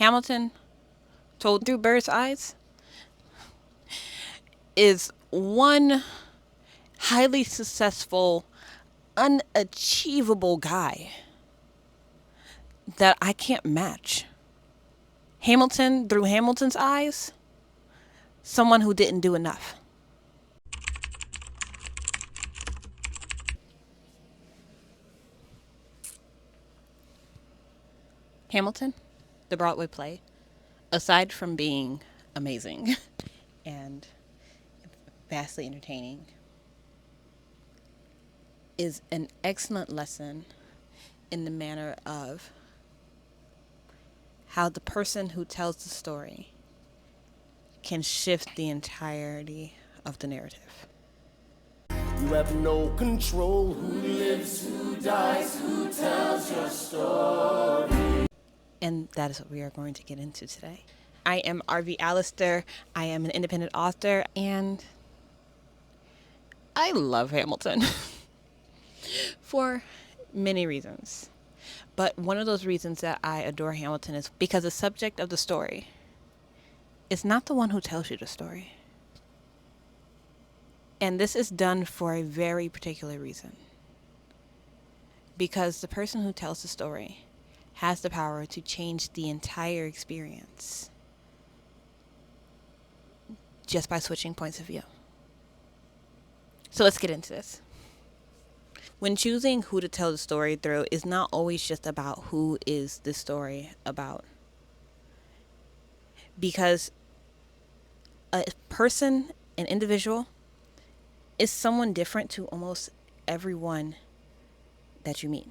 Hamilton, told through Burr's eyes, is one highly successful, unachievable guy that I can't match. Hamilton, through Hamilton's eyes, someone who didn't do enough. Hamilton, the Broadway play, aside from being amazing and vastly entertaining, is an excellent lesson in the manner of how the person who tells the story can shift the entirety of the narrative. You have no control. Who lives, who dies, who tells your story? And that is what we are going to get into today. I am RV Allister. I am an independent author, and I love Hamilton for many reasons. But one of those reasons that I adore Hamilton is because the subject of the story is not the one who tells you the story. And this is done for a very particular reason. Because the person who tells the story has the power to change the entire experience just by switching points of view. So let's get into this. When choosing who to tell the story through is not always just about who is the story about. Because a person, an individual, is someone different to almost everyone that you meet.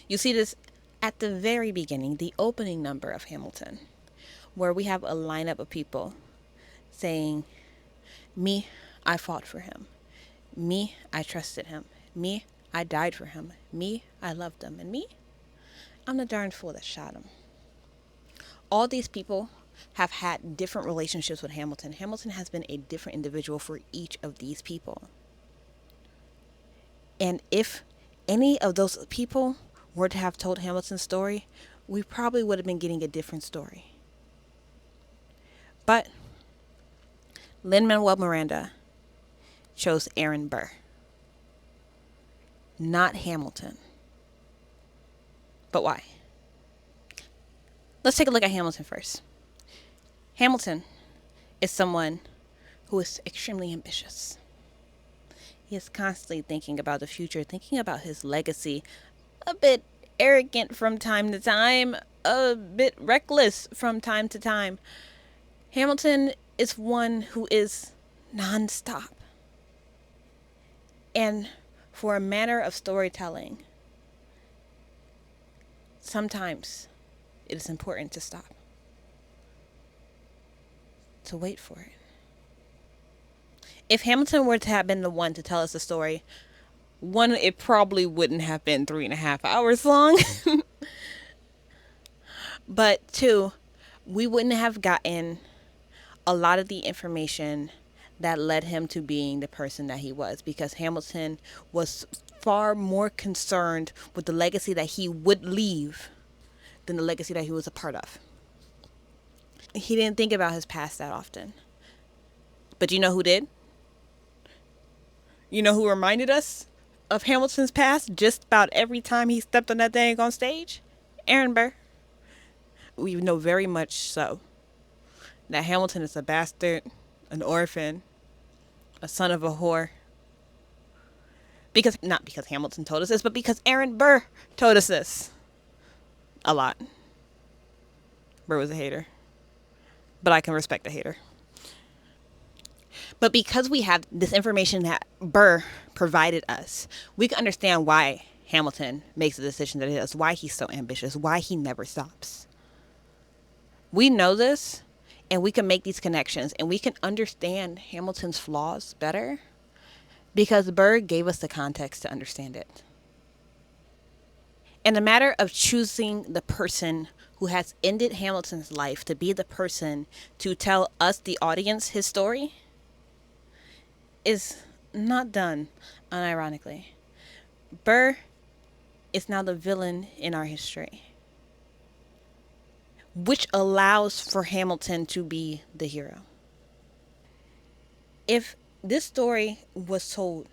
You see this at the very beginning, the opening number of Hamilton, where we have a lineup of people saying, me, I fought for him. Me, I trusted him. Me, I died for him. Me, I loved him. And me, I'm the darn fool that shot him. All these people have had different relationships with Hamilton. Hamilton has been a different individual for each of these people. And if any of those people were to have told Hamilton's story, we probably would have been getting a different story. But Lin-Manuel Miranda chose Aaron Burr, not Hamilton. But why? Let's take a look at Hamilton first. Hamilton is someone who is extremely ambitious. He is constantly thinking about the future, thinking about his legacy, a bit arrogant from time to time, a bit reckless from time to time. Hamilton is one who is nonstop. And for a manner of storytelling, sometimes it is important to stop, to wait for it. If Hamilton were to have been the one to tell us the story, one, it probably wouldn't have been 3.5 hours long. But two, we wouldn't have gotten a lot of the information that led him to being the person that he was, because Hamilton was far more concerned with the legacy that he would leave than the legacy that he was a part of. He didn't think about his past that often. But you know who did? You know who reminded us of Hamilton's past just about every time he stepped on that thing on stage? Aaron Burr. We know very much so that Hamilton is a bastard, an orphan, a son of a whore. Not because Hamilton told us this, but because Aaron Burr told us this. A lot. Burr was a hater. But I can respect a hater. But because we have this information that Burr provided us, we can understand why Hamilton makes the decision that he does, why he's so ambitious, why he never stops. We know this, and we can make these connections, and we can understand Hamilton's flaws better because Burr gave us the context to understand it. In the matter of choosing the person who has ended Hamilton's life to be the person to tell us, the audience, his story, is not done unironically. Burr is now the villain in our history. which allows for Hamilton to be the hero. If this story was told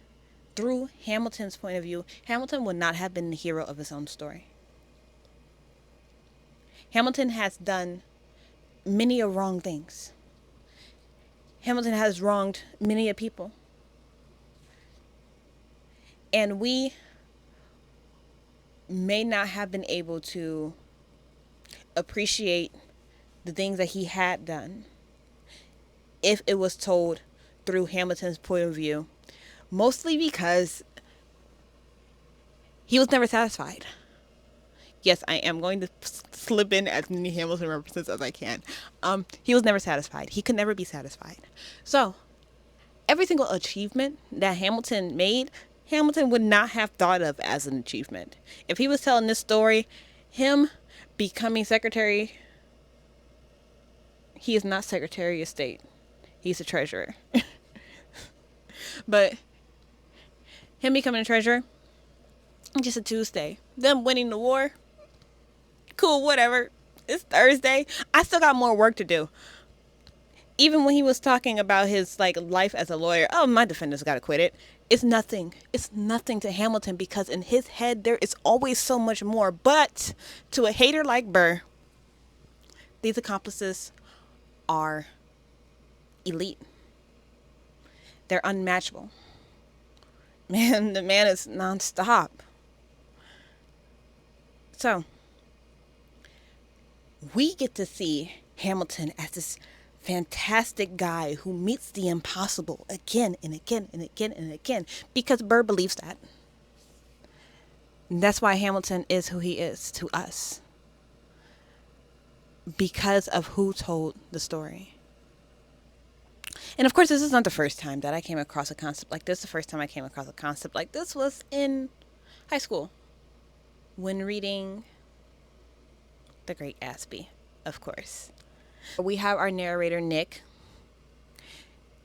through Hamilton's point of view, Hamilton would not have been the hero of his own story. Hamilton has done many a wrong things. Hamilton has wronged many a people. And we may not have been able to appreciate the things that he had done if it was told through Hamilton's point of view, mostly because he was never satisfied. Yes, I am going to slip in as many Hamilton references as I can. He was never satisfied. He could never be satisfied. So, every single achievement that Hamilton made, Hamilton would not have thought of as an achievement. If he was telling this story, him becoming secretary, he is not Secretary of State. He's a treasurer. But him becoming a treasurer, just a Tuesday. Them winning the war, cool, whatever. It's Thursday. I still got more work to do. Even when he was talking about his life as a lawyer, oh, my defendant's got to quit it. It's nothing. It's nothing to Hamilton because in his head there is always so much more. But to a hater like Burr, these accomplices are elite. They're unmatchable. Man, the man is nonstop. So, we get to see Hamilton as this fantastic guy who meets the impossible again and again and again and again because Burr believes that. And that's why Hamilton is who he is to us. Because of who told the story. And of course, this is not the first time that I came across a concept like this. The first time I came across a concept like this was in high school when reading The Great Gatsby, of course. We have our narrator, Nick.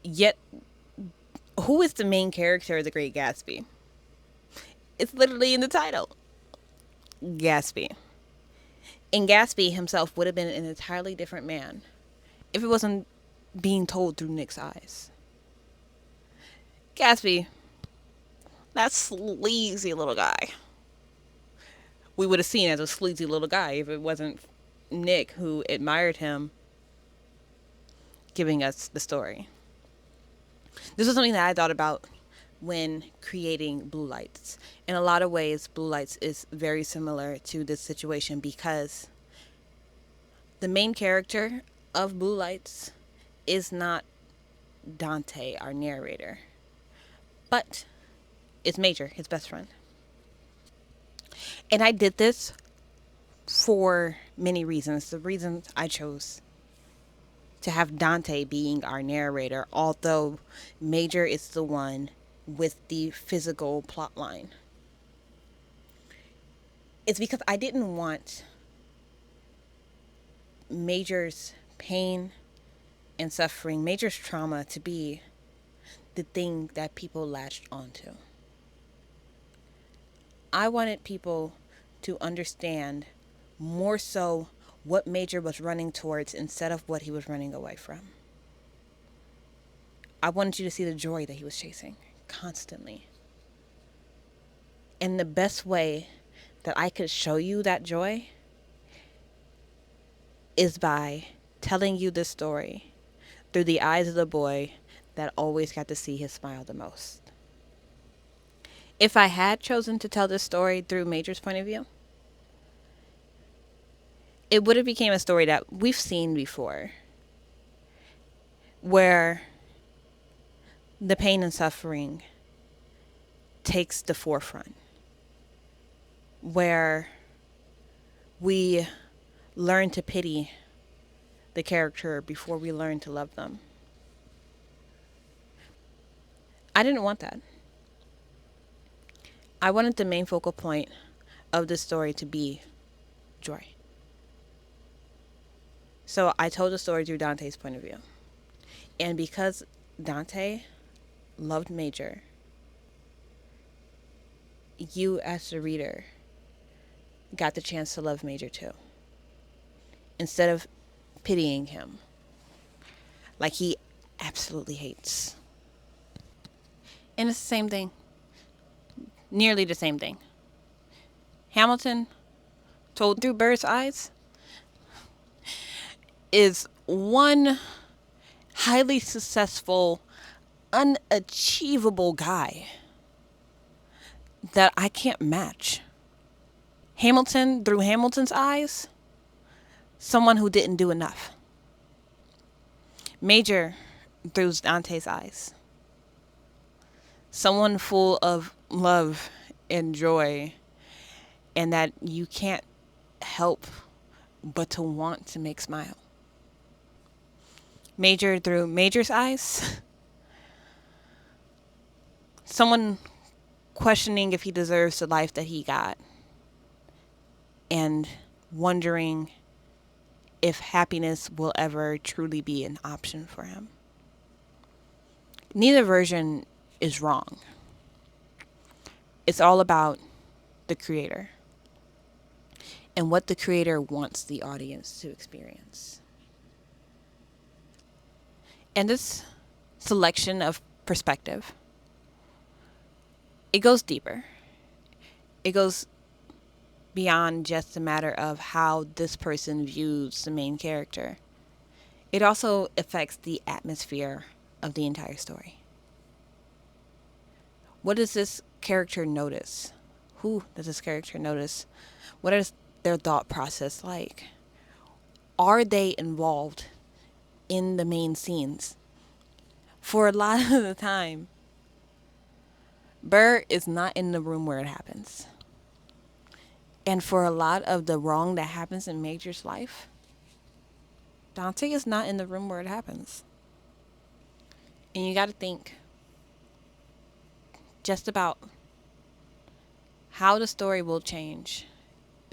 Yet, who is the main character of The Great Gatsby? It's literally in the title. Gatsby. And Gatsby himself would have been an entirely different man if it wasn't being told through Nick's eyes. Gatsby, that sleazy little guy. We would have seen as a sleazy little guy if it wasn't Nick who admired him giving us the story. This was something that I thought about when creating Blue Lights. In a lot of ways, Blue Lights is very similar to this situation because the main character of Blue Lights is not Dante, our narrator, but it's Major, his best friend. And I did this for many reasons. The reasons I chose to have Dante being our narrator, although Major is the one with the physical plot line. It's because I didn't want Major's pain and suffering, Major's trauma, to be the thing that people latched onto. I wanted people to understand more so what Major was running towards instead of what he was running away from. I wanted you to see the joy that he was chasing constantly. And the best way that I could show you that joy is by telling you this story through the eyes of the boy that always got to see his smile the most. If I had chosen to tell this story through Major's point of view, it would have become a story that we've seen before, where the pain and suffering takes the forefront, where we learn to pity the character before we learn to love them. I didn't want that. I wanted the main focal point of the story to be joy. So I told the story through Dante's point of view. And because Dante loved Major, you as the reader got the chance to love Major too. instead of pitying him like he absolutely hates. And it's the same thing, nearly the same thing. Hamilton, told through Burr's eyes, is one highly successful, unachievable guy that I can't match. Hamilton, through Hamilton's eyes, someone who didn't do enough. Major, through Dante's eyes, someone full of love and joy, and that you can't help but to want to make smile. Major, through Major's eyes, someone questioning if he deserves the life that he got, and wondering if happiness will ever truly be an option for him. Neither version is wrong. It's all about the creator and what the creator wants the audience to experience. And this selection of perspective, it goes deeper. It goes beyond just a matter of how this person views the main character. It also affects the atmosphere of the entire story. What does this character notice? Who does this character notice? What is their thought process like? Are they involved in the main scenes? For a lot of the time, Burr is not in the room where it happens. And for a lot of the wrong that happens in Major's life, Dante is not in the room where it happens. And you got to think just about how the story will change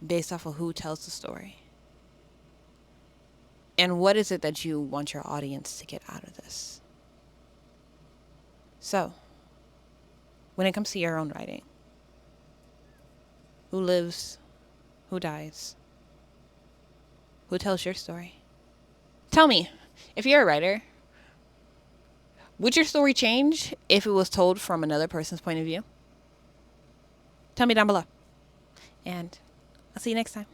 based off of who tells the story. And what is it that you want your audience to get out of this? So, when it comes to your own writing, who lives, who dies, who tells your story? Tell me, if you're a writer, would your story change if it was told from another person's point of view? Tell me down below. And I'll see you next time.